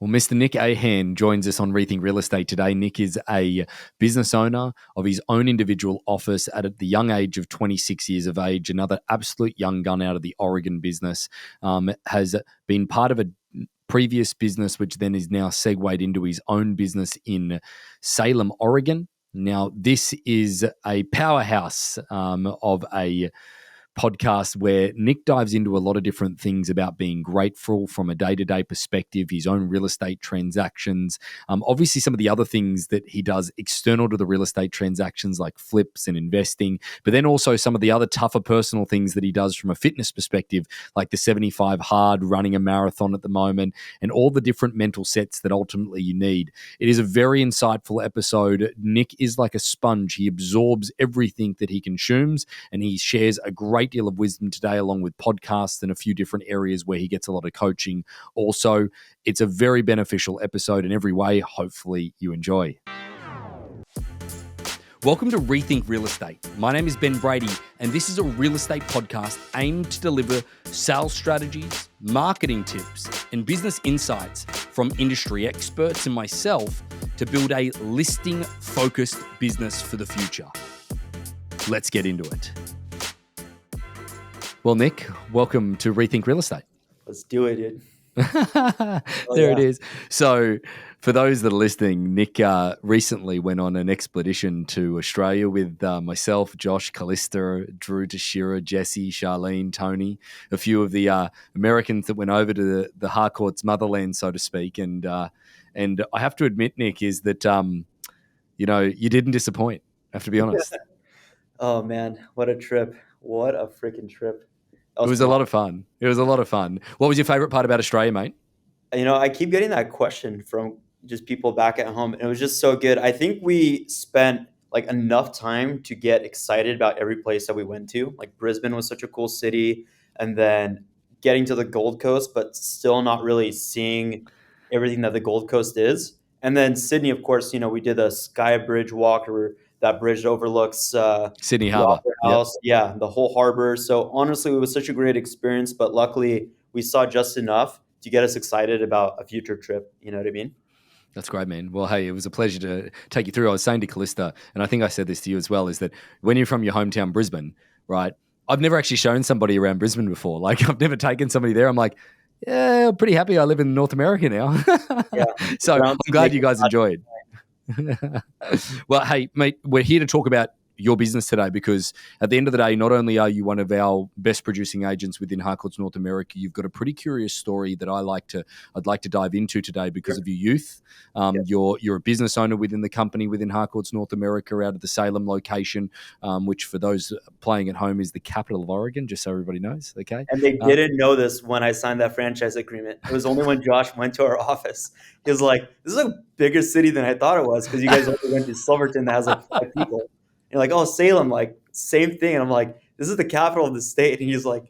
Well, Mr. Nick Ayhan joins us on Rethink Real Estate today. Nick is a business owner of his own individual office at the young age of 26 years of age, another absolute young gun out of the Oregon business, has been part of a previous business, which then is now segued into his own business in Salem, Oregon. Now, this is a powerhouse of a podcast where Nick dives into a lot of different things about being grateful from a day-to-day perspective, his own real estate transactions, obviously some of the other things that he does external to the real estate transactions like flips and investing, but then also some of the other tougher personal things that he does from a fitness perspective, like the 75 hard, running a marathon at the moment, and all the different mental sets that ultimately you need. It is a very insightful episode. Nick is like a sponge. He absorbs everything that he consumes, and he shares a great deal of wisdom today, along with podcasts and a few different areas where he gets a lot of coaching. Also, it's a very beneficial episode in every way. Hopefully you enjoy. Welcome to Rethink Real Estate. My name is Ben Brady, and this is a real estate podcast aimed to deliver sales strategies, marketing tips, and business insights from industry experts and myself to build a listing-focused business for the future. Let's get into it. Well, Nick, welcome to Rethink Real Estate. Let's do it, dude. It is. So for those that are listening, Nick recently went on an expedition to Australia with myself, Josh, Callista, Drew, Tashira, Jesse, Charlene, Tony, a few of the Americans that went over to the Harcourts motherland, so to speak. And I have to admit, Nick, is that, you didn't disappoint. I have to be honest. Oh, man. What a trip. What a freaking trip. It was a lot of fun. What was your favorite part about Australia, mate? I keep getting that question from just people back at home, and it was just so good. I think we spent enough time to get excited about every place that we went to. Like Brisbane was such a cool city, and then getting to the Gold Coast, but still not really seeing everything that the Gold Coast is. And then Sydney, of course, we did a Sky Bridge walk where that bridge overlooks Sydney the Harbour. Opera House. Yep. Yeah, the whole harbor. So honestly, it was such a great experience, but luckily we saw just enough to get us excited about a future trip. You know what I mean? That's great, man. Well, hey, it was a pleasure to take you through. I was saying to Callista, and I think I said this to you as well, is that when you're from your hometown, Brisbane, right? I've never actually shown somebody around Brisbane before. Like, I've never taken somebody there. I'm like, yeah, I'm pretty happy I live in North America now. Yeah. So I'm glad you guys enjoyed. Well, hey, mate, we're here to talk about your business today because at the end of the day, not only are you one of our best producing agents within Harcourts North America, you've got a pretty curious story that I'd like to dive into today because of your youth. You're a business owner within the company within Harcourts North America out of the Salem location, which for those playing at home is the capital of Oregon, just so everybody knows. Okay. And they didn't know this when I signed that franchise agreement. It was only when Josh went to our office. He was like, "This is a bigger city than I thought it was," because you guys only went to Silverton that has 5 people. And you're like, "Oh, Salem, same thing." And I'm like, "This is the capital of the state." And he's like,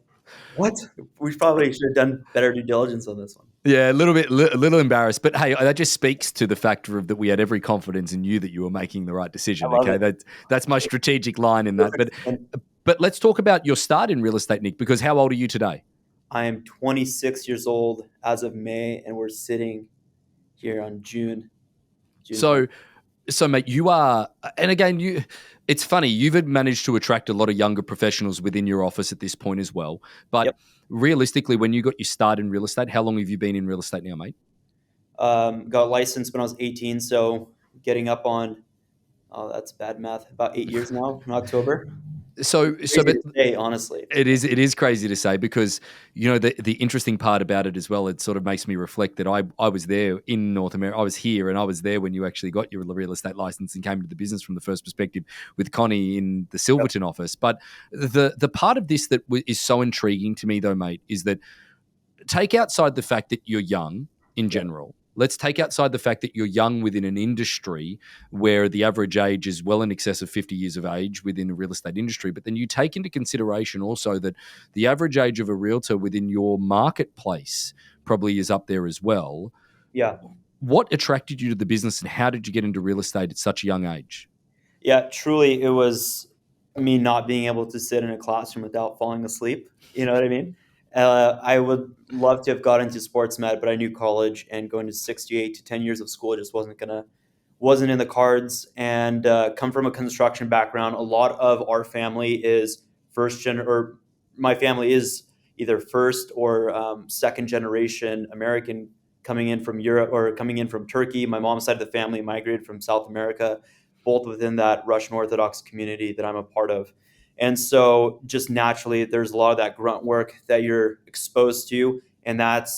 "What? We probably should have done better due diligence on this one." Yeah, a little embarrassed, but hey, that just speaks to the factor of that we had every confidence in you that you were making the right decision. Okay, that's my strategic line in that. But let's talk about your start in real estate, Nick. Because how old are you today? I am 26 years old as of May, and we're sitting here on June. So, mate, you are, and again, it's funny, you've managed to attract a lot of younger professionals within your office at this point as well. But realistically, when you got your start in real estate, how long have you been in real estate now, mate? Got licensed when I was 18, so getting up on, that's bad math, about 8 years now in October. Honestly, it is crazy to say because the interesting part about it as well. It sort of makes me reflect that I was there in North America. I was here and I was there when you actually got your real estate license and came to the business from the first perspective with Connie in the Silverton office. But the part of this that is so intriguing to me, though, mate, is that take outside the fact that you're young in general. Let's take outside the fact that you're young within an industry where the average age is well in excess of 50 years of age within the real estate industry. But then you take into consideration also that the average age of a realtor within your marketplace probably is up there as well. Yeah. What attracted you to the business and how did you get into real estate at such a young age? Yeah, truly, it was me not being able to sit in a classroom without falling asleep. You know what I mean? I would love to have got into sports med, but I knew college and going to 68 to 10 years of school just wasn't in the cards. And come from a construction background. A lot of our family is or my family is either first or second generation American coming in from Europe or coming in from Turkey. My mom's side of the family migrated from South America, both within that Russian Orthodox community that I'm a part of. And so just naturally, there's a lot of that grunt work that you're exposed to. And that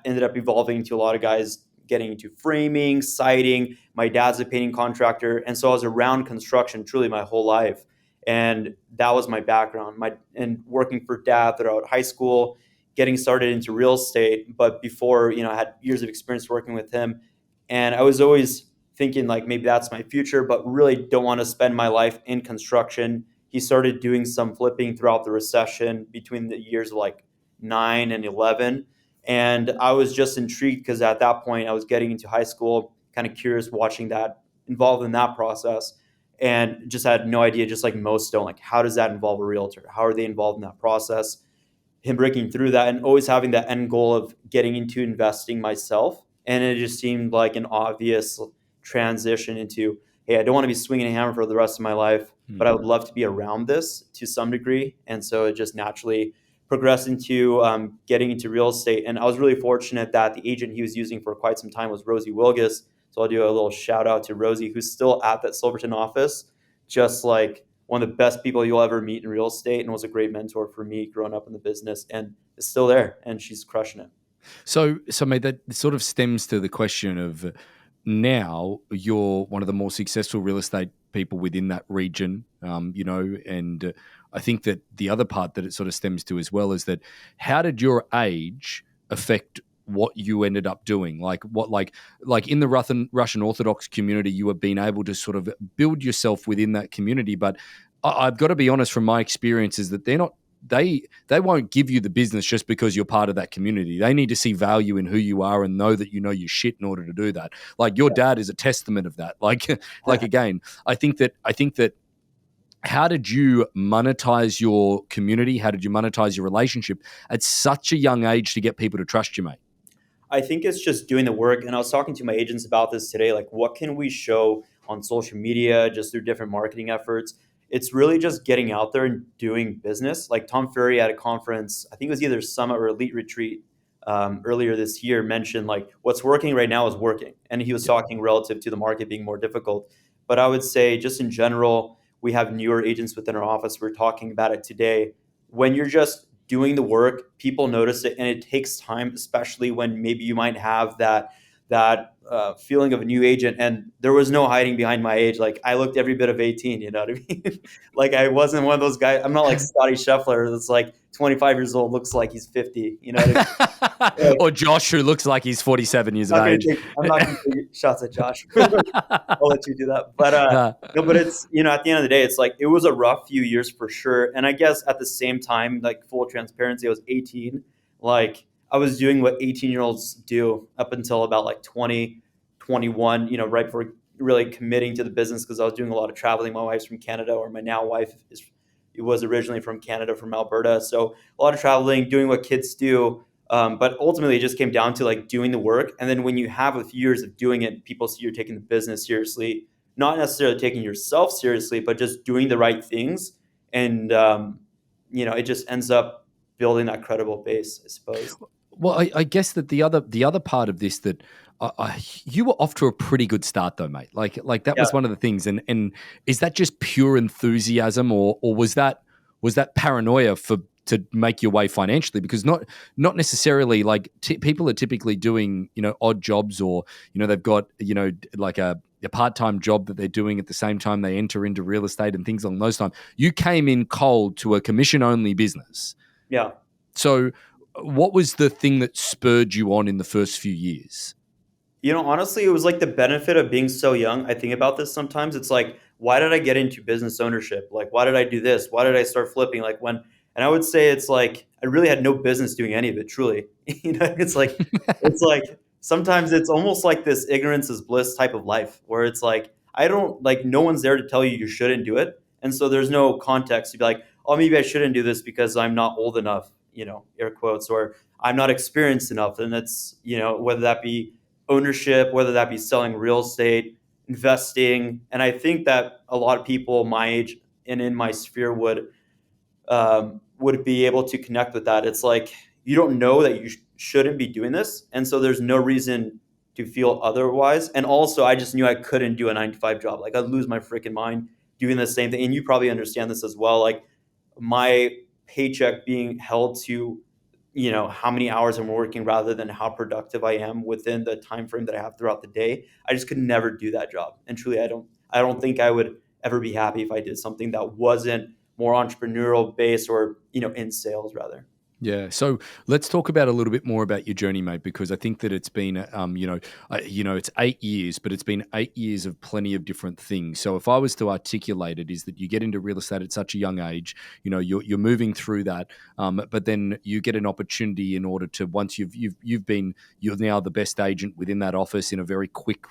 ended up evolving into a lot of guys getting into framing, siding. My dad's a painting contractor. And so I was around construction truly my whole life. And that was my background. And working for dad throughout high school, getting started into real estate. But before, I had years of experience working with him. And I was always thinking like maybe that's my future, but really don't want to spend my life in construction. He started doing some flipping throughout the recession between the years of like 9 and 11. And I was just intrigued because at that point I was getting into high school, kind of curious watching that, involved in that process, and just had no idea, just like most don't, like how does that involve a realtor? How are they involved in that process? Him breaking through that and always having that end goal of getting into investing myself. And it just seemed like an obvious transition into, hey, I don't want to be swinging a hammer for the rest of my life, but I would love to be around this to some degree. And so it just naturally progressed into getting into real estate. And I was really fortunate that the agent he was using for quite some time was Rosie Wilgus. So I'll do a little shout out to Rosie, who's still at that Silverton office, just like one of the best people you'll ever meet in real estate, and was a great mentor for me growing up in the business, and is still there, and she's crushing it. So mate, that sort of stems to the question of now you're one of the more successful real estate people within that region, and I think that the other part that it sort of stems to as well is that how did your age affect what you ended up doing? Like in the Russian Orthodox community, you have been able to sort of build yourself within that community. But I've got to be honest, from my experiences, that they're not they won't give you the business just because you're part of that community. They need to see value in who you are and know that you know your shit in order to do that. Like your dad is a testament of that. Like again, I think that how did you monetize your community? How did you monetize your relationship at such a young age to get people to trust you, mate? I think it's just doing the work. And I was talking to my agents about this today. Like, what can we show on social media, just through different marketing efforts? It's really just getting out there and doing business. Like Tom Ferry at a conference, I think it was either Summit or Elite Retreat earlier this year, mentioned like what's working right now is working. And he was talking relative to the market being more difficult. But I would say, just in general, we have newer agents within our office. We're talking about it today. When you're just doing the work, people notice it, and it takes time, especially when maybe you might have that feeling of a new agent. And there was no hiding behind my age. Like I looked every bit of 18. You know what I mean? Like I wasn't one of those guys. I'm not like Scotty Scheffler that's like 25 years old, looks like he's 50. You know what I mean? Like, Or Josh, who looks like he's 47 years of age. I'm not going to take shots at Josh. I'll let you do that. But no, but it's, at the end of the day, it's like it was a rough few years for sure. And I guess at the same time, like full transparency, I was 18. Like I was doing what 18-year-olds do up until about like 20, 21, right before really committing to the business, because I was doing a lot of traveling. My wife's from Canada, or my now wife was originally from Canada, from Alberta. So a lot of traveling, doing what kids do. But ultimately, it just came down to like doing the work. And then when you have a few years of doing it, people see you're taking the business seriously, not necessarily taking yourself seriously, but just doing the right things. And, it just ends up building that credible base, I suppose. Well, I guess that the other part of this that you were off to a pretty good start though, mate. Like that Yeah. was one of the things. And is that just pure enthusiasm, or was that paranoia to make your way financially? Because not necessarily like people are typically doing odd jobs, or they've got like a part-time job that they're doing at the same time they enter into real estate and things along those lines. You came in cold to a commission-only business. Yeah. So what was the thing that spurred you on in the first few years? Honestly, it was like the benefit of being so young. I think about this sometimes. It's like, why did I get into business ownership? Like, why did I do this? Why did I start flipping? And I would say it's like, I really had no business doing any of it, truly. It's like sometimes it's almost like this ignorance is bliss type of life, where it's like, I don't like, no one's there to tell you shouldn't do it. And so there's no context to be like, oh, maybe I shouldn't do this because I'm not old enough. air quotes, or I'm not experienced enough. And it's, whether that be ownership, whether that be selling real estate, investing. And I think that a lot of people my age and in my sphere would be able to connect with that. It's like you don't know that you shouldn't be doing this, and so there's no reason to feel otherwise. And also, I just knew I couldn't do a 9 to 5 job. Like I'd lose my freaking mind doing the same thing. And you probably understand this as well. Like my paycheck being held to how many hours I'm working rather than how productive I am within the time frame that I have throughout the day. I just could never do that job. And truly, I don't think I would ever be happy if I did something that wasn't more entrepreneurial based, or in sales rather. Yeah. So let's talk about a little bit more about your journey, mate, because I think that it's been, it's 8 years, but it's been 8 years of plenty of different things. So if I was to articulate it, is that you get into real estate at such a young age, you're moving through that, but then you get an opportunity in order to, once you're now the best agent within that office in a very quick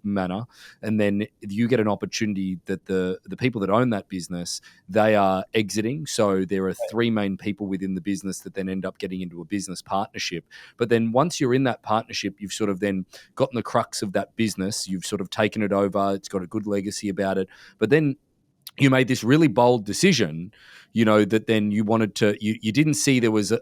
manner, and then you get an opportunity that the people that own that business, they are exiting. So there are three main people within the business that then end up getting into a business partnership. But then once you're in that partnership, you've sort of then gotten the crux of that business. You've sort of taken it over. It's got a good legacy about it. But then you made this really bold decision, that then you wanted to, you didn't see there was a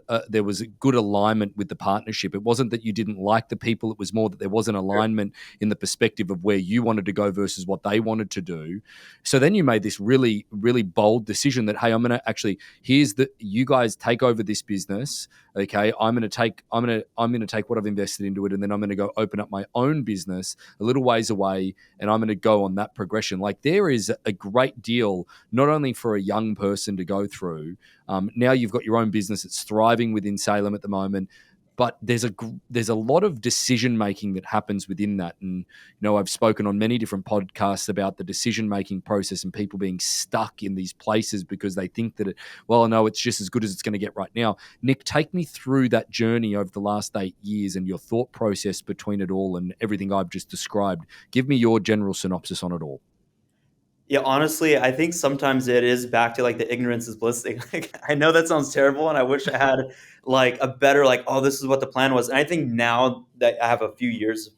good alignment with the partnership. It wasn't that you didn't like the people. It was more that there was an alignment in the perspective of where you wanted to go versus what they wanted to do. So then you made this really, really bold decision that, hey, I'm going to actually, you guys take over this business. Okay. I'm going to take what I've invested into it. And then I'm going to go open up my own business a little ways away. And I'm going to go on that progression. Like there is a great deal, not only for a young person to go through. Now you've got your own business. It's thriving within Salem at the moment. But there's a lot of decision making that happens within that, and I've spoken on many different podcasts about the decision making process and people being stuck in these places because they think that no, it's just as good as it's going to get right now. Nick, take me through that journey over the last 8 years and your thought process between it all and everything I've just described. Give me your general synopsis on it all. Yeah, honestly, I think sometimes it is back to like the ignorance is bliss thing. Like, I know that sounds terrible, and I wish I had like a better like, oh, this is what the plan was. And I think now that I have a few years,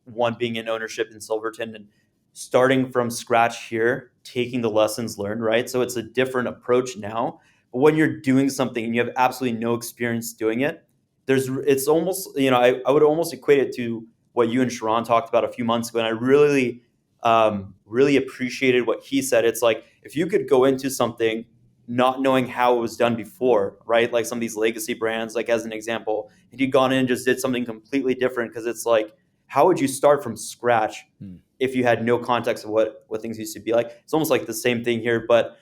one being in ownership in Silverton and starting from scratch here, taking the lessons learned, right? So it's a different approach now. But when you're doing something and you have absolutely no experience doing it, it's almost, I would almost equate it to what you and Sharon talked about a few months ago. And I really appreciated what he said. It's like if you could go into something not knowing how it was done before, right? Like some of these legacy brands, like as an example, and you'd gone in and just did something completely different, because it's like, how would you start from scratch if you had no context of what things used to be like? It's almost like the same thing here. But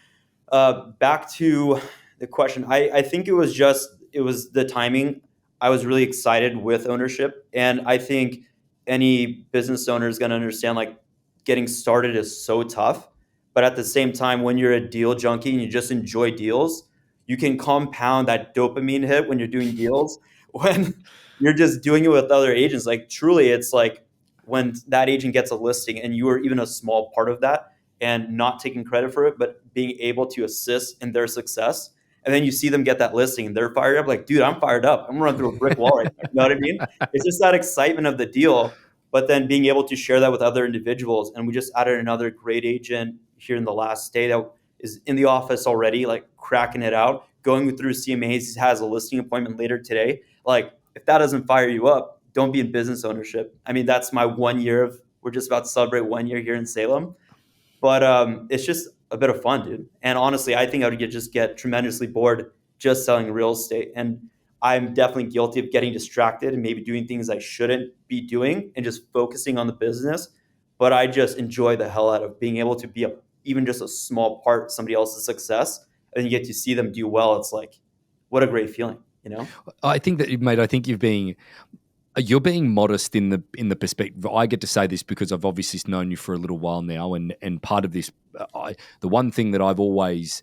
back to the question, I think it was the timing. I was really excited with ownership, and I think any business owner is going to understand like getting started is so tough. But at the same time, when you're a deal junkie and you just enjoy deals, you can compound that dopamine hit when you're doing deals when you're just doing it with other agents. Like truly, it's like when that agent gets a listing and you are even a small part of that and not taking credit for it, but being able to assist in their success. And then you see them get that listing and they're fired up. Like, dude, I'm fired up. I'm gonna run through a brick wall right now. You know what I mean? It's just that excitement of the deal, but then being able to share that with other individuals. And we just added another great agent here in the last day that is in the office already, like cracking it out, going through CMAs. He has a listing appointment later today. Like, if that doesn't fire you up, don't be in business ownership. I mean, that's my 1 year we're just about to celebrate 1 year here in Salem. But it's just a bit of fun, dude. And honestly, I think I would just get tremendously bored just selling real estate. And I'm definitely guilty of getting distracted and maybe doing things I shouldn't be doing and just focusing on the business. But I just enjoy the hell out of being able to be even just a small part of somebody else's success, and you get to see them do well. It's like, what a great feeling, you know? I think that, mate, I think you've been You're being modest in the perspective. I get to say this because I've obviously known you for a little while now, and part of this, the one thing that I've always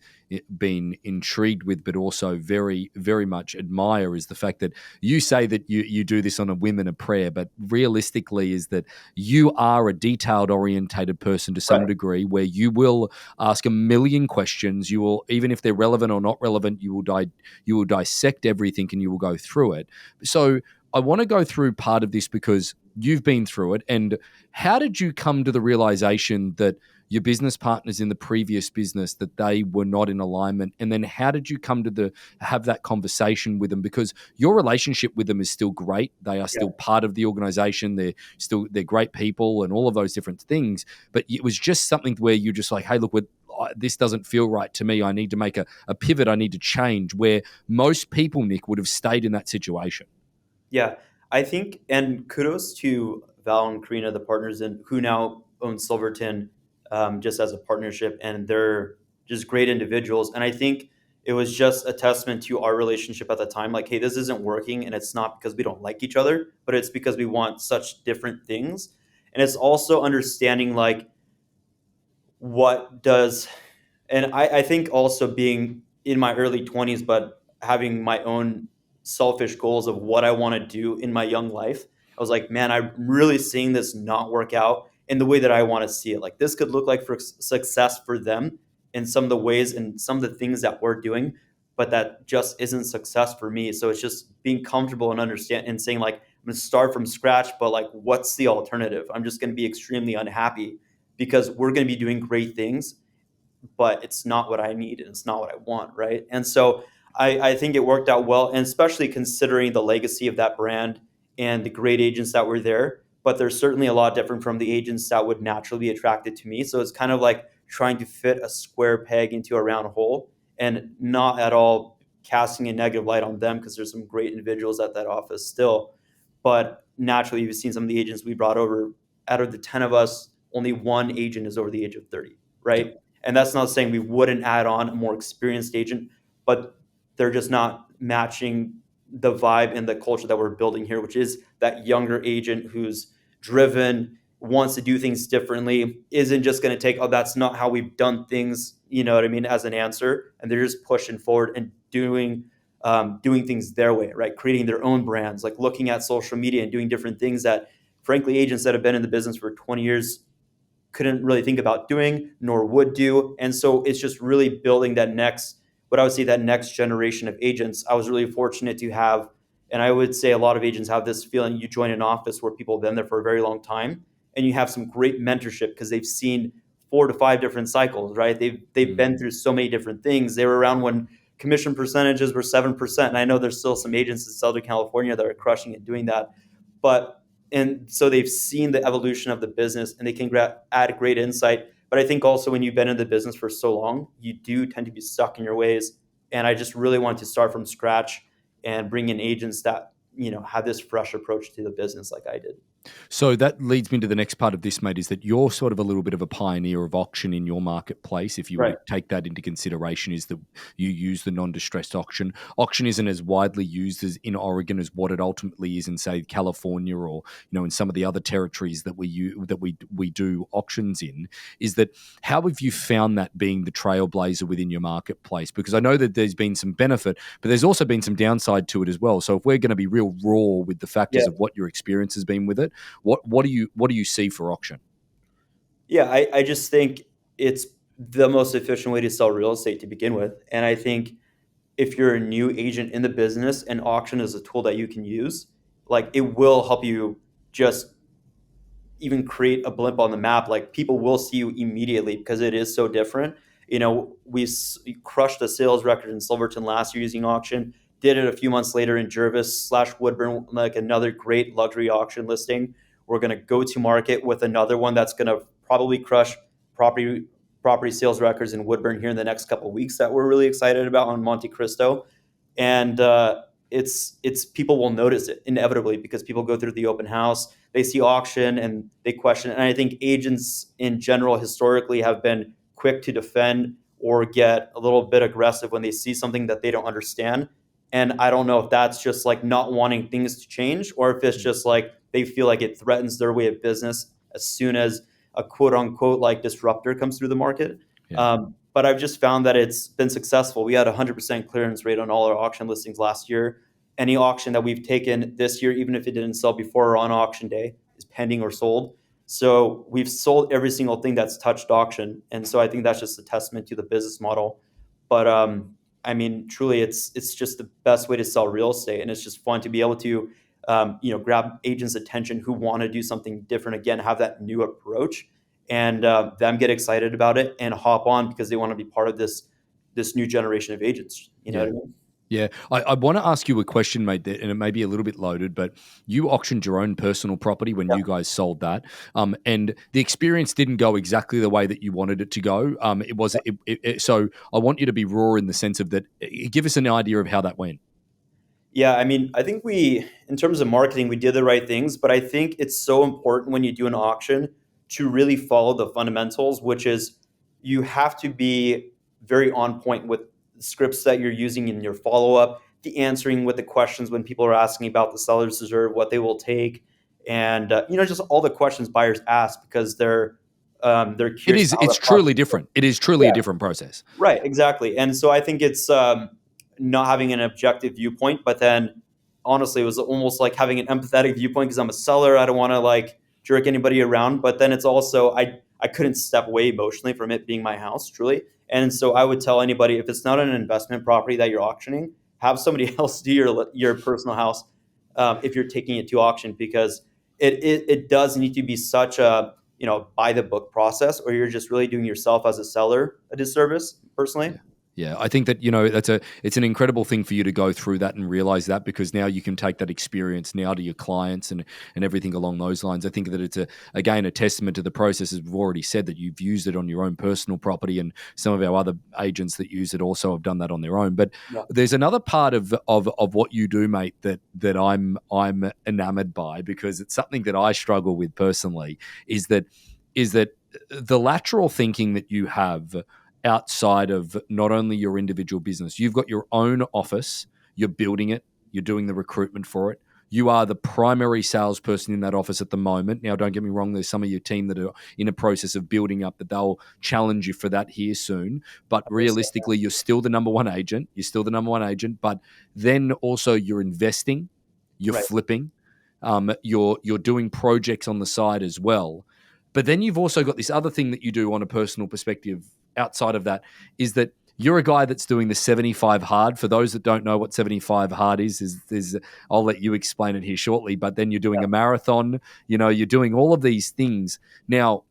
been intrigued with, but also very very much admire, is the fact that you say that you do this on a whim and a prayer, but realistically, is that you are a detailed orientated person to some Right. degree, where you will ask a million questions. You will, even if they're relevant or not relevant, you will dissect everything and you will go through it. So I want to go through part of this because you've been through it. And how did you come to the realization that your business partners in the previous business, that they were not in alignment? And then how did you come to have that conversation with them? Because your relationship with them is still great. They are Yeah. still part of the organization. They're great people and all of those different things. But it was just something where you're just like, hey, look, this doesn't feel right to me. I need to make a pivot. I need to change, where most people, Nick, would have stayed in that situation. Yeah, I think, and kudos to Val and Karina, the partners, and who now own Silverton, just as a partnership, and they're just great individuals. And I think it was just a testament to our relationship at the time. Like, hey, this isn't working, and it's not because we don't like each other, but it's because we want such different things. And it's also understanding like what does and I think also being in my early 20s, but having my own selfish goals of what I want to do in my young life, I was like, man, I'm really seeing this not work out in the way that I want to see it. Like, this could look like for success for them in some of the ways and some of the things that we're doing, but that just isn't success for me. So it's just being comfortable and understand and saying, like, I'm going to start from scratch, but like, what's the alternative? I'm just going to be extremely unhappy because we're going to be doing great things, but it's not what I need and it's not what I want, right? And so I think it worked out well, and especially considering the legacy of that brand and the great agents that were there. But they're certainly a lot different from the agents that would naturally be attracted to me. So it's kind of like trying to fit a square peg into a round hole, and not at all casting a negative light on them, because there's some great individuals at that office still. But naturally, you've seen some of the agents we brought over. Out of the 10 of us, only one agent is over the age of 30, Yep. right? And that's not saying we wouldn't add on a more experienced agent, but they're just not matching the vibe and the culture that we're building here, which is that younger agent who's driven, wants to do things differently, isn't just going to take, oh, that's not how we've done things, you know what I mean, as an answer. And they're just pushing forward and doing things their way, right? Creating their own brands, like looking at social media and doing different things that, frankly, agents that have been in the business for 20 years couldn't really think about doing nor would do. And so it's just really building that next, what I would say, that next generation of agents. I was really fortunate to have, and I would say a lot of agents have this feeling, you join an office where people have been there for a very long time and you have some great mentorship because they've seen 4 to 5 different cycles, right? They've Mm. been through so many different things. They were around when commission percentages were 7%. And I know there's still some agents in Southern California that are crushing it doing that. But and so they've seen the evolution of the business and they can add great insight. But I think also when you've been in the business for so long, you do tend to be stuck in your ways. And I just really wanted to start from scratch and bring in agents that, have this fresh approach to the business like I did. So that leads me to the next part of this, mate, is that you're sort of a little bit of a pioneer of auction in your marketplace. If you were Right. to take that into consideration, is that you use the non-distressed auction. Auction isn't as widely used as in Oregon as what it ultimately is in, say, California, or in some of the other territories that we do auctions in. Is that, how have you found that being the trailblazer within your marketplace? Because I know that there's been some benefit, but there's also been some downside to it as well. So if we're going to be real raw with the factors Yeah. of what your experience has been with it, what do you see for auction? Yeah. I just think it's the most efficient way to sell real estate to begin with. And I think if you're a new agent in the business and auction is a tool that you can use, like, it will help you just even create a blimp on the map. Like, people will see you immediately because it is so different. We crushed the sales record in Silverton last year using auction. Did it a few months later in Jervis/Woodburn, like another great luxury auction listing. We're going to go to market with another one that's going to probably crush property property sales records in Woodburn here in the next couple of weeks that we're really excited about on Monte Cristo. And it's people will notice it inevitably because people go through the open house, they see auction and they question it. And I think agents in general historically have been quick to defend or get a little bit aggressive when they see something that they don't understand. And I don't know if that's just like not wanting things to change, or if it's just like they feel like it threatens their way of business as soon as a quote unquote like disruptor comes through the market. Yeah. But I've just found that it's been successful. We had a 100% clearance rate on all our auction listings last year. Any auction that we've taken this year, even if it didn't sell before or on auction day, is pending or sold. So we've sold every single thing that's touched auction. And so I think that's just a testament to the business model. But I mean, truly, it's just the best way to sell real estate, and it's just fun to be able to, grab agents' attention who want to do something different again, have that new approach, and them get excited about it and hop on because they want to be part of this new generation of agents. You know Yeah. what I mean? Yeah. I want to ask you a question, mate, and it may be a little bit loaded, but you auctioned your own personal property when Yeah. you guys sold that. And the experience didn't go exactly the way that you wanted it to go. So I want you to be raw in the sense of that. Give us an idea of how that went. Yeah, I mean, I think in terms of marketing, we did the right things, but I think it's so important when you do an auction to really follow the fundamentals, which is you have to be very on point with the scripts that you're using in your follow up, the answering with the questions when people are asking about the seller's reserve, what they will take, and just all the questions buyers ask because they're It curious is. about how It's that process. truly different. It is truly a different process. Right, exactly. And so I think it's not having an objective viewpoint, but then honestly, it was almost like having an empathetic viewpoint because I'm a seller. I don't want to like jerk anybody around, but then it's also I couldn't step away emotionally from it being my house, truly. And so I would tell anybody if it's not an investment property that you're auctioning, have somebody else do your personal house if you're taking it to auction because it does need to be such a by the book process, or you're just really doing yourself as a seller a disservice, personally. Yeah. Yeah, I think that it's an incredible thing for you to go through that and realize that because now you can take that experience now to your clients and everything along those lines. I think that it's again a testament to the process, as we've already said, that you've used it on your own personal property, and some of our other agents that use it also have done that on their own. But Yeah. there's another part of what you do, mate, that I'm enamored by because it's something that I struggle with personally. Is that the lateral thinking that you have outside of not only your individual business. You've got your own office, you're building it, you're doing the recruitment for it. You are the primary salesperson in that office at the moment. Now, don't get me wrong, there's some of your team that are in a process of building up that they'll challenge you for that here soon. But 100%. realistically, you're still the number one agent. You're still the number one agent. But then also you're investing, you're Right. flipping, you're doing projects on the side as well. But then you've also got this other thing that you do on a personal perspective outside of that is that you're a guy that's doing the 75 hard. For those that don't know what 75 hard is I'll let you explain it here shortly. But then you're doing a marathon, you're doing all of these things. Now,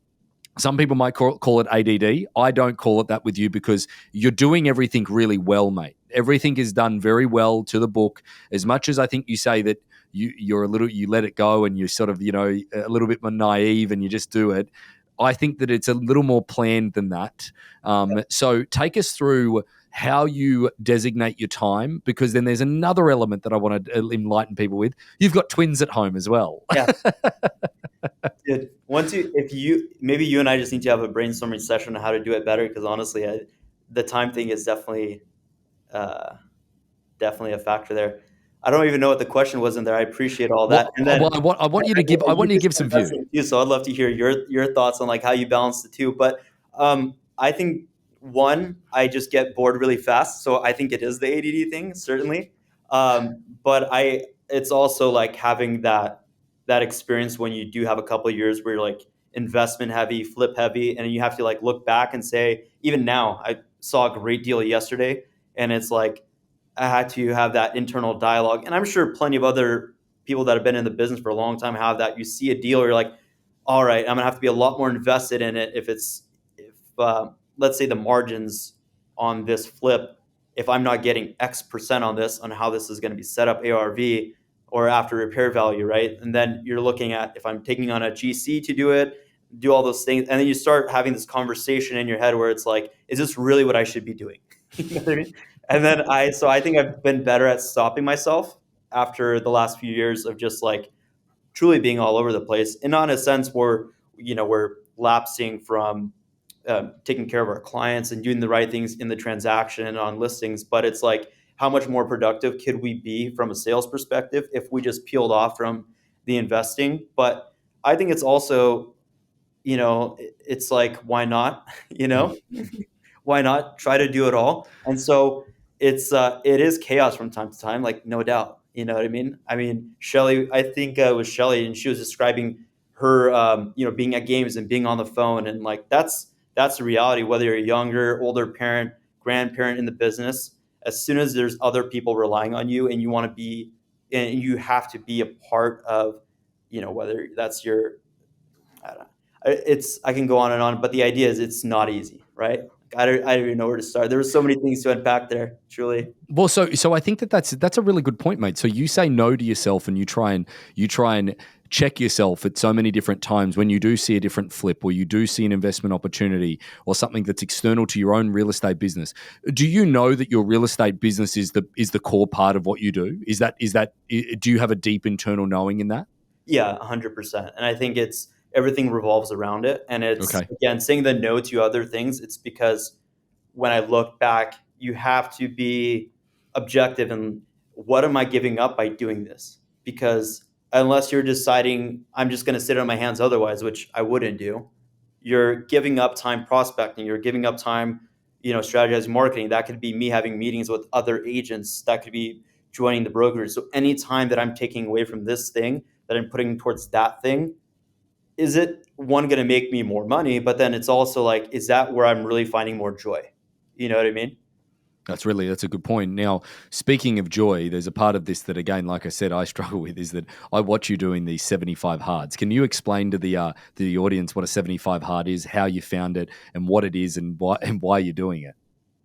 some people might call it ADD. I don't call it that with you because you're doing everything really well, mate. Everything is done very well to the book. As much as I think you say that you let it go and you're sort of, a little bit more naive and you just do it. I think that it's a little more planned than that. So take us through how you designate your time, because then there's another element that I want to enlighten people with. You've got twins at home as well. Yeah. Dude, if maybe you and I just need to have a brainstorming session on how to do it better, because honestly, the time thing is uh, definitely a factor there. I don't even know what the question was in there. I appreciate all that. Well, And then I want you to give you do some some view. investing too, so I'd love to hear your thoughts on like how you balance the two. But I think one, I just get bored really fast, so I think it is the ADD thing, certainly. But it's also like having that experience when you do have a couple of years where you're like investment heavy, flip heavy, and you have to like look back and say, even now, I saw a great deal yesterday, and it's like I had to have that internal dialogue. And I'm sure plenty of other people that have been in the business for a long time have that. You see a deal, you're like, all right, I'm gonna have to be a lot more invested in it if let's say the margins on this flip, if I'm not getting X percent on this, on how this is going to be set up ARV or after repair value, right? And then you're looking at if I'm taking on a GC to do it, do all those things, and then you start having this conversation in your head where it's like, is this really what I should be doing? You know what I mean? And then I think I've been better at stopping myself after the last few years of just like truly being all over the place, and not in a sense where we're lapsing from taking care of our clients and doing the right things in the transaction and on listings, but it's like how much more productive could we be from a sales perspective if we just peeled off from the investing. But I think it's also, it's like, why not? you know why not try to do it all? And so it is chaos from time to time, like, no doubt. You know what I mean? Shelly, I think it was Shelly, and she was describing her, being at games and being on the phone, and like that's the reality. Whether you're a younger, older parent, grandparent in the business, as soon as there's other people relying on you, and you want to be, and you have to be a part of, whether that's your, I don't know. I can go on and on, but the idea is it's not easy, right? I don't even know where to start. There were so many things to unpack there, truly. Well, so I think that's a really good point, mate. So you say no to yourself, and you try and check yourself at so many different times when you do see a different flip, or you do see an investment opportunity, or something that's external to your own real estate business. Do you know that your real estate business is the core part of what you do? Do you have a deep internal knowing in that? Yeah, 100%. And I think it's everything revolves around it. And it's, Okay. again, saying the no to other things. It's because when I look back, you have to be objective and what am I giving up by doing this? Because unless you're deciding I'm just going to sit on my hands otherwise, which I wouldn't do, you're giving up time prospecting, you're giving up time, strategizing marketing. That could be me having meetings with other agents, that could be joining the brokerage. So any time that I'm taking away from this thing that I'm putting towards that thing, is it one going to make me more money? But then it's also like, is that where I'm really finding more joy? You know what I mean? That's a good point. Now, speaking of joy, there's a part of this that, again, like I said, I struggle with, is that I watch you doing these 75 hards. Can you explain to the audience what a 75 hard is, how you found it, and what it is, and why you're doing it?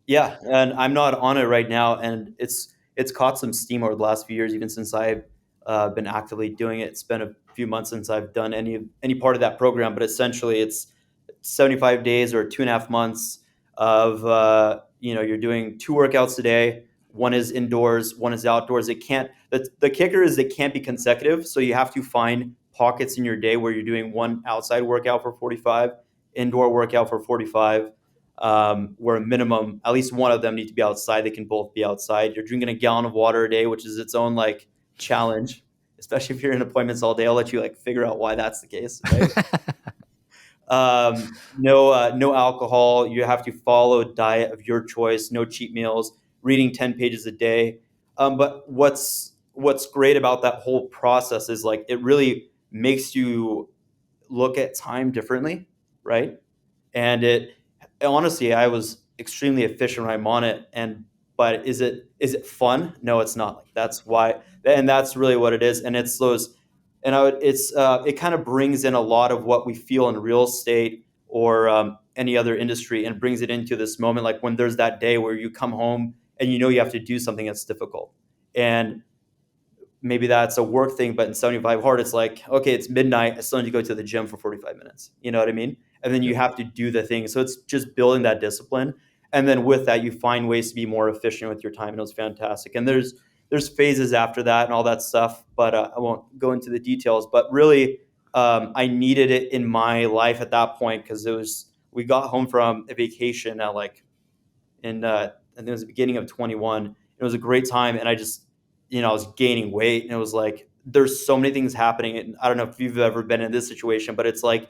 Yeah, and I'm not on it right now, and it's caught some steam over the last few years, even since I've been actively doing it. It's been a few months since I've done any part of that program, but essentially it's 75 days or 2.5 months of you're doing two workouts a day. One is indoors, one is outdoors. It can't. The kicker is they can't be consecutive, so you have to find pockets in your day where you're doing one outside workout for 45, indoor workout for 45, where a minimum, at least one of them need to be outside. They can both be outside. You're drinking a gallon of water a day, which is its own like challenge, especially if you're in appointments all day. I'll let you like figure out why that's the case, right? No alcohol. You have to follow a diet of your choice. No cheat meals. Reading 10 pages a day. But what's great about that whole process is like it really makes you look at time differently, right? And it honestly, I was extremely efficient when I'm on it. And but is it fun? No, it's not. Like that's why, and that's really what it is. And it's those, and it kind of brings in a lot of what we feel in real estate or any other industry, and brings it into this moment, like when there's that day where you come home and you have to do something that's difficult, and maybe that's a work thing, but in 75 hard, it's like, okay, it's midnight. I still need to go to the gym for 45 minutes. You know what I mean? And then you Yep. have to do the thing. So it's just building that discipline. And then with that, you find ways to be more efficient with your time. And it was fantastic. And there's phases after that and all that stuff, but I won't go into the details. But really, I needed it in my life at that point because we got home from a vacation at like I think it was the beginning of 21. It was a great time, and I just, I was gaining weight, and it was like there's so many things happening. And I don't know if you've ever been in this situation, but it's like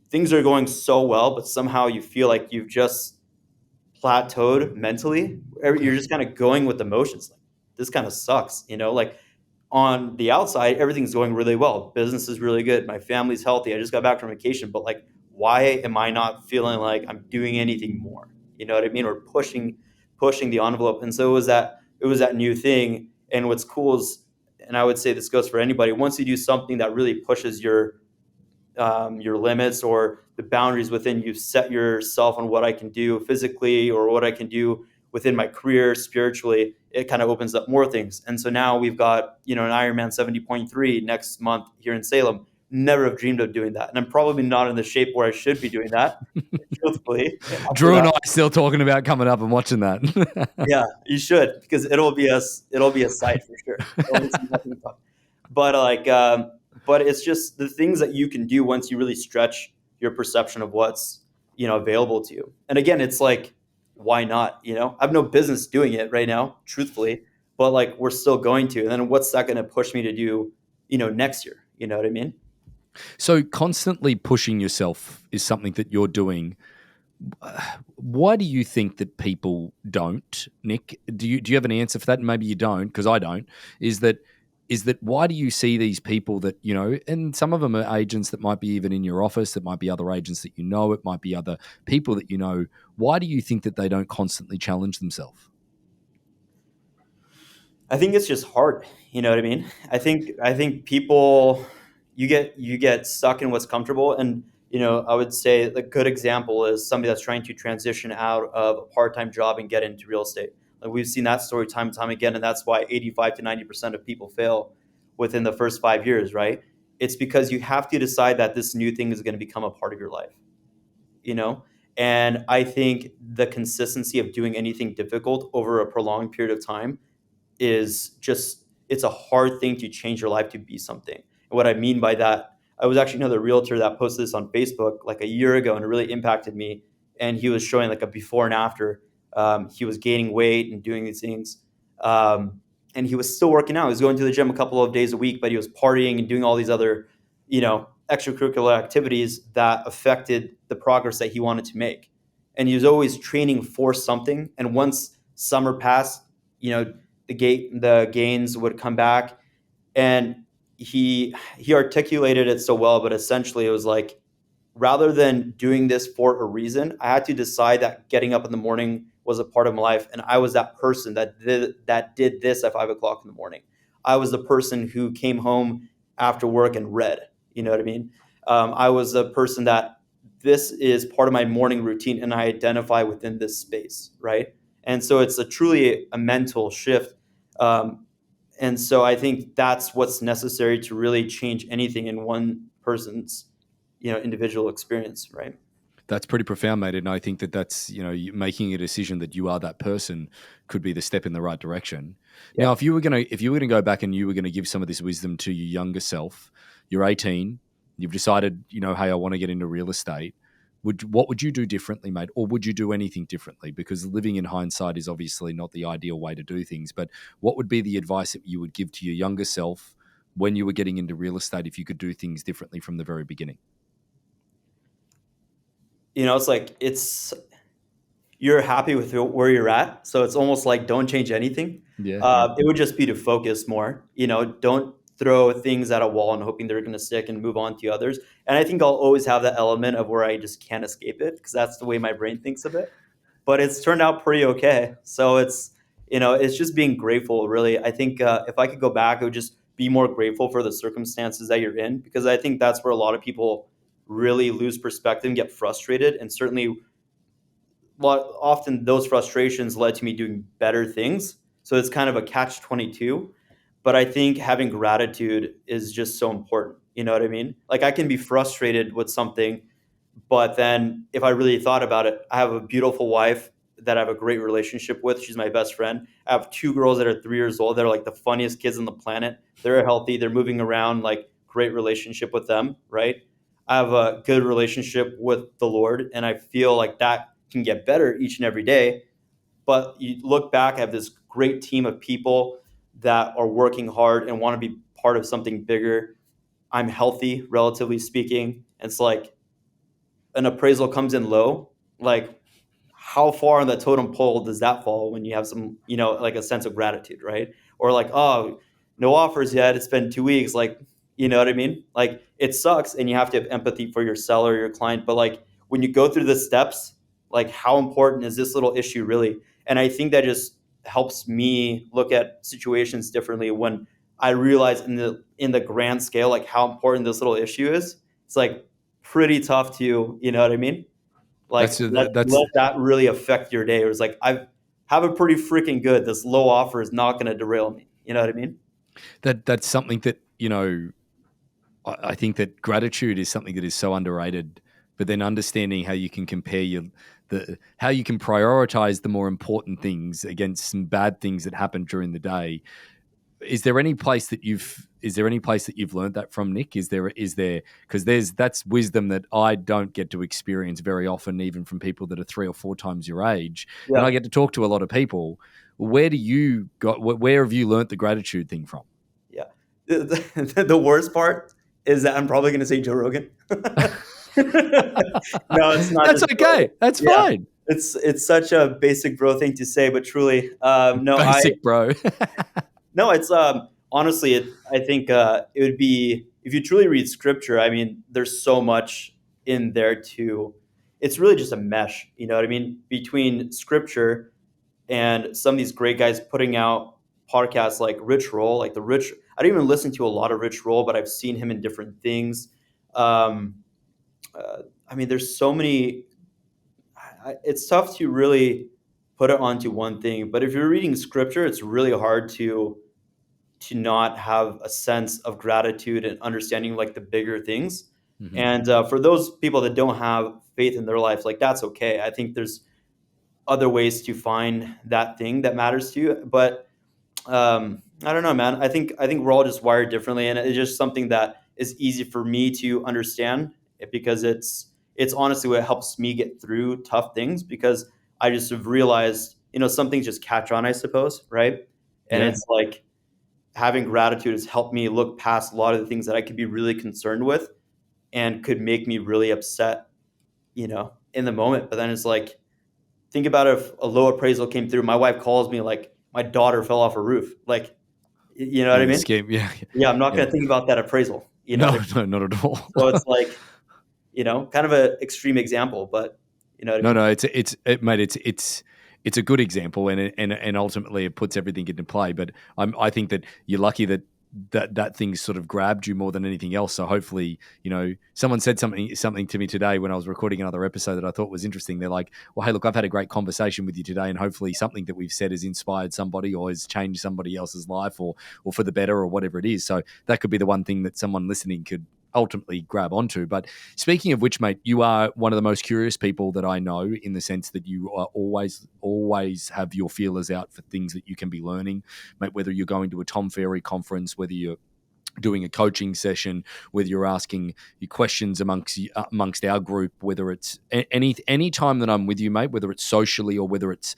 things are going so well, but somehow you feel like you've just plateaued mentally. You're just kind of going with the motions. Like this kind of sucks, Like on the outside, everything's going really well. Business is really good. My family's healthy. I just got back from vacation, but like, why am I not feeling like I'm doing anything more? You know what I mean? Or pushing the envelope. And so it was that new thing. And what's cool is, and I would say this goes for anybody, once you do something that really pushes your limits or the boundaries within you set yourself on what I can do physically or what I can do within my career spiritually, it kind of opens up more things. And so now we've got, an Ironman 70.3 next month here in Salem. Never have dreamed of doing that. And I'm probably not in the shape where I should be doing that, truthfully, after Drew and that. I are still talking about coming up and watching that. Yeah, you should, because it'll be a sight for sure. It'll be some nothing fun. But but it's just the things that you can do once you really stretch your perception of what's available to you. And again, it's like, why not? I have no business doing it right now, truthfully. but like we're still going to. And then what's that going to push me to do, next year? You know what I mean? So constantly pushing yourself is something that you're doing. Why do you think that people don't, Nick? Do you have an answer for that? Maybe you don't, because I don't. Is that why do you see these people that, and some of them are agents that might be even in your office, that might be other agents that it might be other people that Why do you think that they don't constantly challenge themselves? I think it's just hard. You know what I mean? I think people, you get stuck in what's comfortable. And I would say a good example is somebody that's trying to transition out of a part-time job and get into real estate. Like we've seen that story time and time again, and that's why 85 to 90% of people fail within the first 5 years, right? It's because you have to decide that this new thing is going to become a part of your life, you know? And I think the consistency of doing anything difficult over a prolonged period of time is just, it's a hard thing to change your life to be something. And what I mean by that, I was actually another realtor that posted this on Facebook like a year ago, and it really impacted me. And he was showing like a before and after. He was gaining weight and doing these things. And he was still working out. He was going to the gym a couple of days a week, but he was partying and doing all these other, extracurricular activities that affected the progress that he wanted to make. And he was always training for something. And once summer passed, you know, the gains would come back, and he articulated it so well. But essentially it was like, rather than doing this for a reason, I had to decide that getting up in the morning was a part of my life, and I was that person that did this at 5 o'clock in the morning. I was the person who came home after work and read. You know what I mean? I was the person that, this is part of my morning routine, and I identify within this space, right? And so it's a truly a mental shift. Um, and so I think that's what's necessary to really change anything in one person's, individual experience, right? That's pretty profound, mate. And I think that that's, making a decision that you are that person could be the step in the right direction. Now, Yeah. if you were gonna go back and you were gonna give some of this wisdom to your younger self, you're 18, you've decided, hey, I want to get into real estate. What would you do differently, mate? Or would you do anything differently? Because living in hindsight is obviously not the ideal way to do things. But what would be the advice that you would give to your younger self when you were getting into real estate if you could do things differently from the very beginning? It's like, you're happy with where you're at, so it's almost like don't change anything. Yeah, yeah. It would just be to focus more. Don't throw things at a wall and hoping they're going to stick and move on to others. And I think I'll always have that element of where I just can't escape it, because that's the way my brain thinks of it. But it's turned out pretty okay. So it's just being grateful, really. I think if I could go back, it would just be more grateful for the circumstances that you're in, because I think that's where a lot of people really lose perspective and get frustrated. And certainly, often those frustrations led to me doing better things. So it's kind of a catch 22. But I think having gratitude is just so important. You know what I mean? Like, I can be frustrated with something, but then if I really thought about it, I have a beautiful wife that I have a great relationship with. She's my best friend. I have two girls that are 3 years old. They're like the funniest kids on the planet. They're healthy. They're moving around, like, great relationship with them, right? I have a good relationship with the Lord, and I feel like that can get better each and every day. But you look back, I have this great team of people that are working hard and want to be part of something bigger. I'm healthy, relatively speaking. And it's like, an appraisal comes in low, like, how far on the totem pole does that fall when you have some, like a sense of gratitude, right? Or like, oh, no offers yet. It's been 2 weeks. Like, you know what I mean? Like, it sucks, and you have to have empathy for your seller, your client. But like, when you go through the steps, like, how important is this little issue really? And I think that just helps me look at situations differently when I realize in the grand scale, like, how important this little issue is. It's like pretty tough to, you know what I mean? Like, That's let that really affect your day. It was like, I have it pretty freaking good. This low offer is not going to derail me. You know what I mean? that's something that I think that gratitude is something that is so underrated. But then understanding how you can compare how you can prioritize the more important things against some bad things that happen during the day. is there any place that you've learned that from, Nick? Is there because that's wisdom that I don't get to experience very often, even from people that are 3 or 4 times your age, and I Yeah. get to talk to a lot of people. Where have you learnt the gratitude thing from? Yeah. The worst part is that I'm probably going to say Joe Rogan. No, it's not That's just Joe Rogan. okay. That's Yeah. fine. It's such a basic bro thing to say, but truly, Basic, bro. no, it's honestly, I think it would be if you truly read scripture. I mean, there's so much in there too. It's really just a mesh, you know what I mean, between scripture and some of these great guys putting out podcasts like Rich Roll, like the Rich. I don't even listen to a lot of Rich Roll, but I've seen him in different things. Um, I mean, there's so many. It's tough to really put it onto one thing, but if you're reading scripture, it's really hard to not have a sense of gratitude and understanding like the bigger things. Mhm. And for those people that don't have faith in their life, like that's okay. I think there's other ways to find that thing that matters to you. But I don't know, man. I think we're all just wired differently, and it's just something that is easy for me to understand because it's honestly what helps me get through tough things because I just have realized, some things just catch on, I suppose, right? And Yeah. it's like having gratitude has helped me look past a lot of the things that I could be really concerned with and could make me really upset, in the moment. But then it's like, think about if a low appraisal came through. My wife calls me like my daughter fell off a roof. Like, you know what I In mean? scheme. Yeah. Yeah, I'm not Yeah. going to think about that appraisal. You know what I No, mean? no, not at all. So it's like, kind of an extreme example, but you know what I No, mean? no, mate, it's a good example, and ultimately it puts everything into play. But I think that you're lucky that thing sort of grabbed you more than anything else. So hopefully, someone said something to me today when I was recording another episode that I thought was interesting. They're like, "Well, hey, look, I've had a great conversation with you today, and hopefully something that we've said has inspired somebody or has changed somebody else's life, or for the better, or whatever it is." So that could be the one thing that someone listening could ultimately grab onto. But speaking of which, mate, you are one of the most curious people that I know, in the sense that you are always have your feelers out for things that you can be learning, mate, whether you're going to a Tom Ferry conference, whether you're doing a coaching session, whether you're asking your questions amongst our group, whether it's any time that I'm with you, mate, whether it's socially or whether it's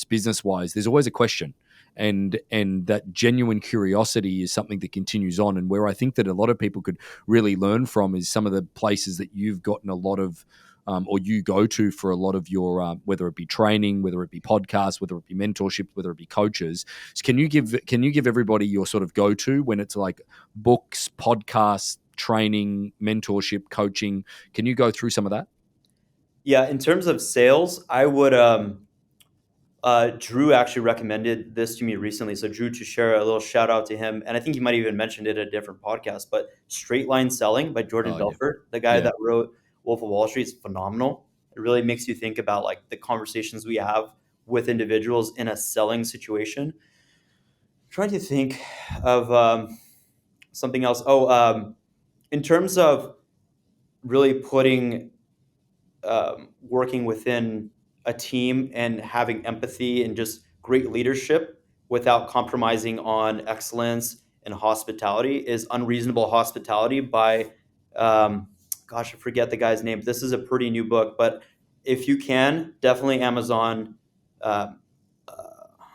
business wise, there's always a question. And that genuine curiosity is something that continues on, and where I think that a lot of people could really learn from is some of the places that you've gotten a lot of or you go to for a lot of your whether it be training, whether it be podcasts, whether it be mentorship, whether it be coaches. So can you give everybody your sort of go to when it's like books, podcasts, training, mentorship, coaching? Can you go through some of that? Yeah, in terms of sales, I would. Drew actually recommended this to me recently. So Drew, to share a little shout out to him, and I think he might have even mentioned it at a different podcast. But Straight Line Selling by Jordan Oh yeah, Belfort, the guy yeah, that wrote Wolf of Wall Street, is phenomenal. It really makes you think about like the conversations we have with individuals in a selling situation. Trying to think of something else. Oh, in terms of really putting working within a team and having empathy and just great leadership without compromising on excellence and hospitality is Unreasonable Hospitality by, gosh, I forget the guy's name. This is a pretty new book, but if you can, definitely Amazon. Uh,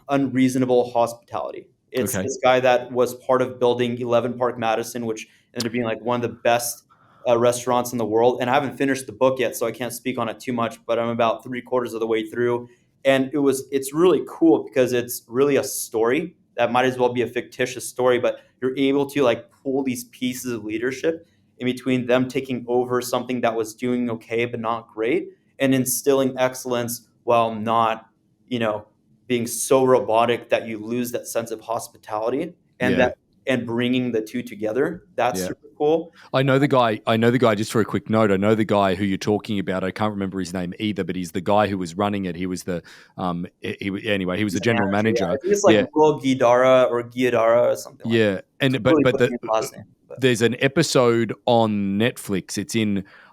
Unreasonable Hospitality. It's okay, this guy that was part of building 11 Park Madison, which ended up being like one of the best restaurants in the world. And I haven't finished the book yet, so I can't speak on it too much. But I'm about 3/4 of the way through, and it's really cool because it's really a story that might as well be a fictitious story, but you're able to like pull these pieces of leadership in between them taking over something that was doing okay but not great, and instilling excellence while not, you know, being so robotic that you lose that sense of hospitality, and yeah, bringing the two together. That's yeah. super cool. I know the guy. I know the guy. Just for a quick note, I know the guy who you're talking about. I can't remember his name either, but he's the guy who was running it. He was the anyway. He was He's the a general manager. Yeah. I manager. think it's like Yeah, Will Guidara or something like that. yeah. It's And really but putting the his last name. But There's an episode on Netflix.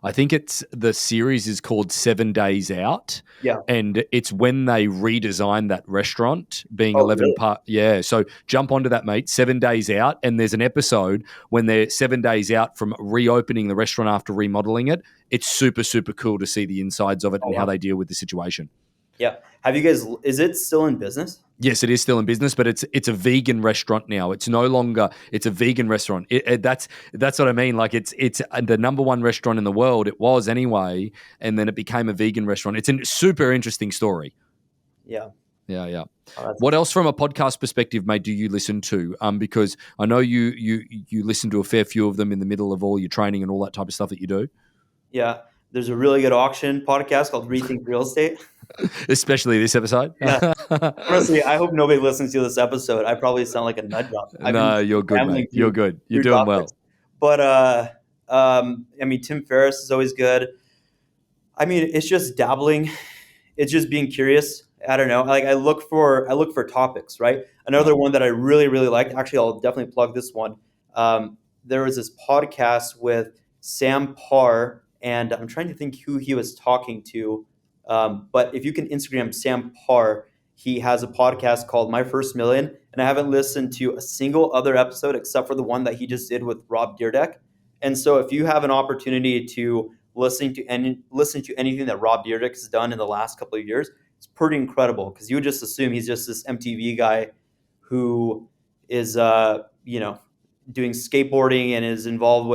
I think the series is called 7 Days Out. yeah. And it's when they redesigned that restaurant being Oh, 11 really? part. Yeah. So jump onto that, mate. 7 Days Out. And there's an episode when they're 7 days out from reopening the restaurant after remodeling it. It's super, super cool to see the insides of it Oh, and how wow. they deal with the situation. Yeah. Have you guys? Is it still in business? Yes, it is still in business, but it's a vegan restaurant now. It's no longer it's a vegan restaurant. That's what I mean. Like it's the number one restaurant in the world. It was anyway, and then it became a vegan restaurant. It's a super interesting story. Yeah. Yeah, yeah. Oh, that's What else from a podcast perspective, mate, do you listen to? Because I know you listen to a fair few of them in the middle of all your training and all that type of stuff that you do. Yeah. There's a really good auction podcast called Rethink Real Estate. Especially this episode. Yeah. Honestly, I hope nobody listens to this episode. I probably sound like a nut job. I've been No, you're good, rambling mate. You're good. You're through doing topics. well. But I mean, Tim Ferriss is always good. I mean, it's just dabbling. It's just being curious. I don't know. Like I look for topics, right? Right. Another one that I really really liked. Actually, I'll definitely plug this one. There was this podcast with Sam Parr, and I'm trying to think who he was talking to. But if you can Instagram Sam Parr, he has a podcast called My First Million, and I haven't listened to a single other episode except for the one that he just did with Rob Dyrdek. And so, if you have an opportunity to listen to anything that Rob Dyrdek has done in the last couple of years, it's pretty incredible because you would just assume he's just this MTV guy who is doing skateboarding and is involved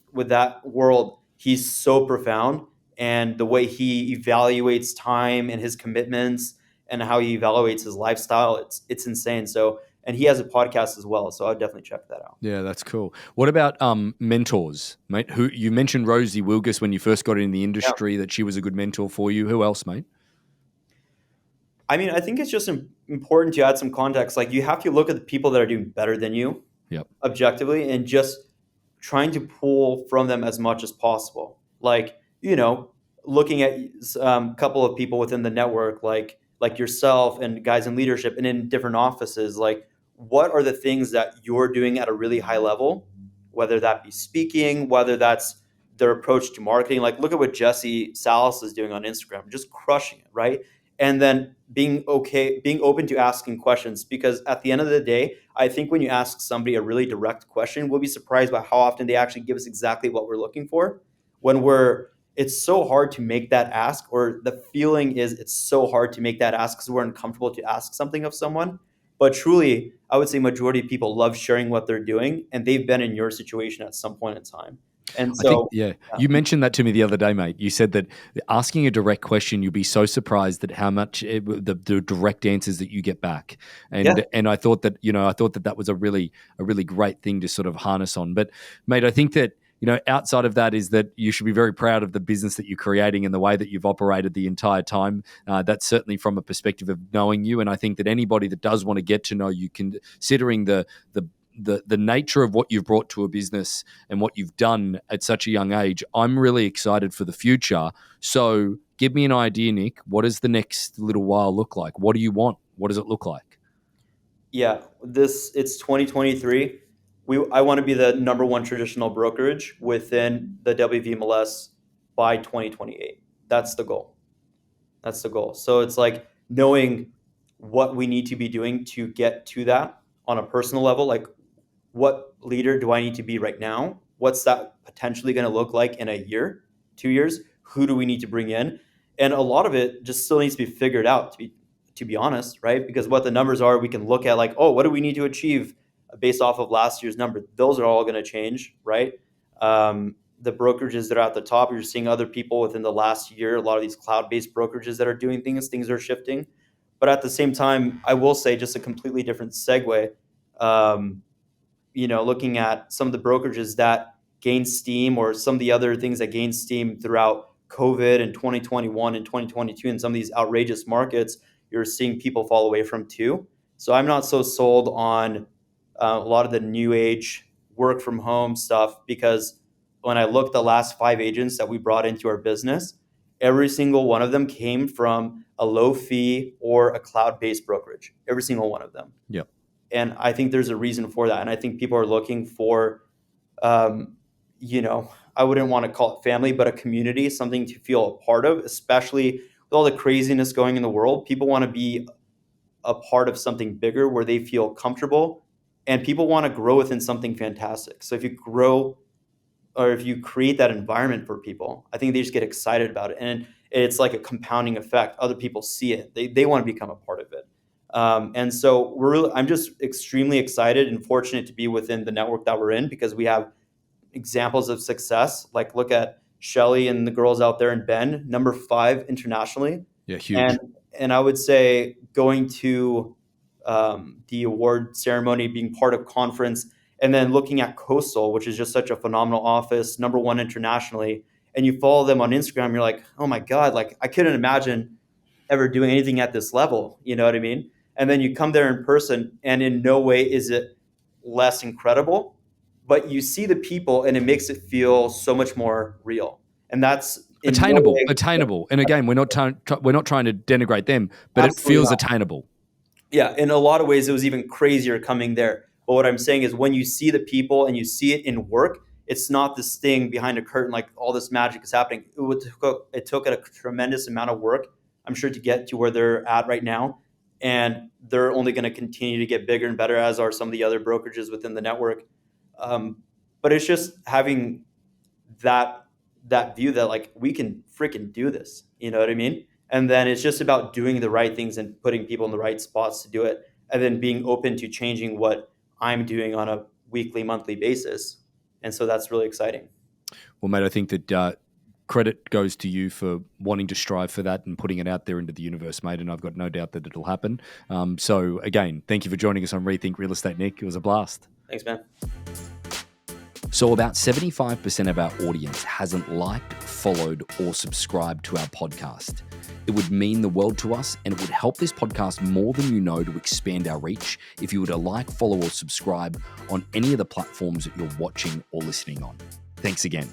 with that world. He's so profound, and the way he evaluates time and his commitments and how he evaluates his lifestyle, it's insane. So, and he has a podcast as well, so I'd definitely check that out. Yeah, that's cool. What about mentors, mate? Who you mentioned Rosie Wilgus when you first got in the Yeah. industry, that she was a good mentor for you. Who else, mate? I mean, I think it's just important to add some context. Like, you have to look at the people that are doing better than you Yep. objectively and just trying to pull from them as much as possible. Like, looking at a couple of people within the network, like yourself and guys in leadership and in different offices, like what are the things that you're doing at a really high level, whether that be speaking, whether that's their approach to marketing. Like, look at what Jesse Salas is doing on Instagram, just crushing it, right? And then being open to asking questions, because at the end of the day, I think when you ask somebody a really direct question, we'll be surprised by how often they actually give us exactly what we're looking for. It's so hard to make that ask, or the feeling is it's so hard to make that ask because we're uncomfortable to ask something of someone. But truly, I would say majority of people love sharing what they're doing, and they've been in your situation at some point in time. And I think, so, yeah, yeah, you mentioned that to me the other day, mate. You said that asking a direct question, you'll be so surprised at how much the direct answers that you get back. yeah, And I thought that, that was a really great thing to sort of harness on. But, mate, I think that, outside of that is that you should be very proud of the business that you're creating and the way that you've operated the entire time. That's certainly from a perspective of knowing you. And I think that anybody that does want to get to know you, considering the nature of what you've brought to a business and what you've done at such a young age, I'm really excited for the future. So give me an idea, Nick. What does the next little while look like? What do you want? What does it look like? yeah. It's 2023. I want to be the number one traditional brokerage within the WVMLS by 2028. That's the goal. That's the goal. So it's like knowing what we need to be doing to get to that on a personal level. Like, what leader do I need to be right now? What's that potentially going to look like in a year, 2 years? Who do we need to bring in? And a lot of it just still needs to be figured out, to be honest, right? Because what the numbers are, we can look at like, oh, what do we need to achieve based off of last year's number? Those are all going to change, right? The brokerages that are at the top, you're seeing other people within the last year, a lot of these cloud-based brokerages that are doing things are shifting. But at the same time, I will say, just a completely different segue. Um, looking at some of the brokerages that gained steam, or some of the other things that gained steam throughout COVID and 2021 and 2022, and some of these outrageous markets, you're seeing people fall away from too. So I'm not so sold on a lot of the new age work from home stuff, because when I look at the last 5 agents that we brought into our business, every single one of them came from a low fee or a cloud-based brokerage. Every single one of them. Yep. And I think there's a reason for that. And I think people are looking for um, I wouldn't want to call it family, but a community, something to feel a part of, especially with all the craziness going in the world. People want to be a part of something bigger where they feel comfortable, and people want to grow within something fantastic. So if you grow or if you create that environment for people, I think they just get excited about it. And it's like a compounding effect. Other people see it. They want to become a part of it. And so I'm just extremely excited and fortunate to be within the network that we're in, because we have examples of success. Like look at Shelly and the girls out there in Bend, number 5 internationally. Yeah, huge. And I would say going to the award ceremony, being part of conference, and then looking at Coastal, which is just such a phenomenal office, number 1 internationally, and you follow them on Instagram, you're like, oh my God, like I couldn't imagine ever doing anything at this level. You know what I mean? And then you come there in person, and in no way is it less incredible, but you see the people and it makes it feel so much more real. And that's in no way. Attainable. And again, we're not trying to denigrate them, but it Absolutely feels not. attainable. Yeah, in a lot of ways, it was even crazier coming there. But what I'm saying is, when you see the people and you see it in work, it's not this thing behind a curtain like all this magic is happening. It took a tremendous amount of work, I'm sure, to get to where they're at right now. And they're only going to continue to get bigger and better, as are some of the other brokerages within the network. But it's just having that view that like we can freaking do this. You know what I mean? And then it's just about doing the right things and putting people in the right spots to do it, and then being open to changing what I'm doing on a weekly, monthly basis. And so that's really exciting. Well, mate, I think that credit goes to you for wanting to strive for that and putting it out there into the universe, mate. And I've got no doubt that it'll happen. So again, thank you for joining us on Rethink Real Estate, Nick. It was a blast. Thanks, man. So about 75% of our audience hasn't liked, followed, or subscribed to our podcast. It would mean the world to us, and it would help this podcast more than you know to expand our reach if you were to like, follow, or subscribe on any of the platforms that you're watching or listening on. Thanks again.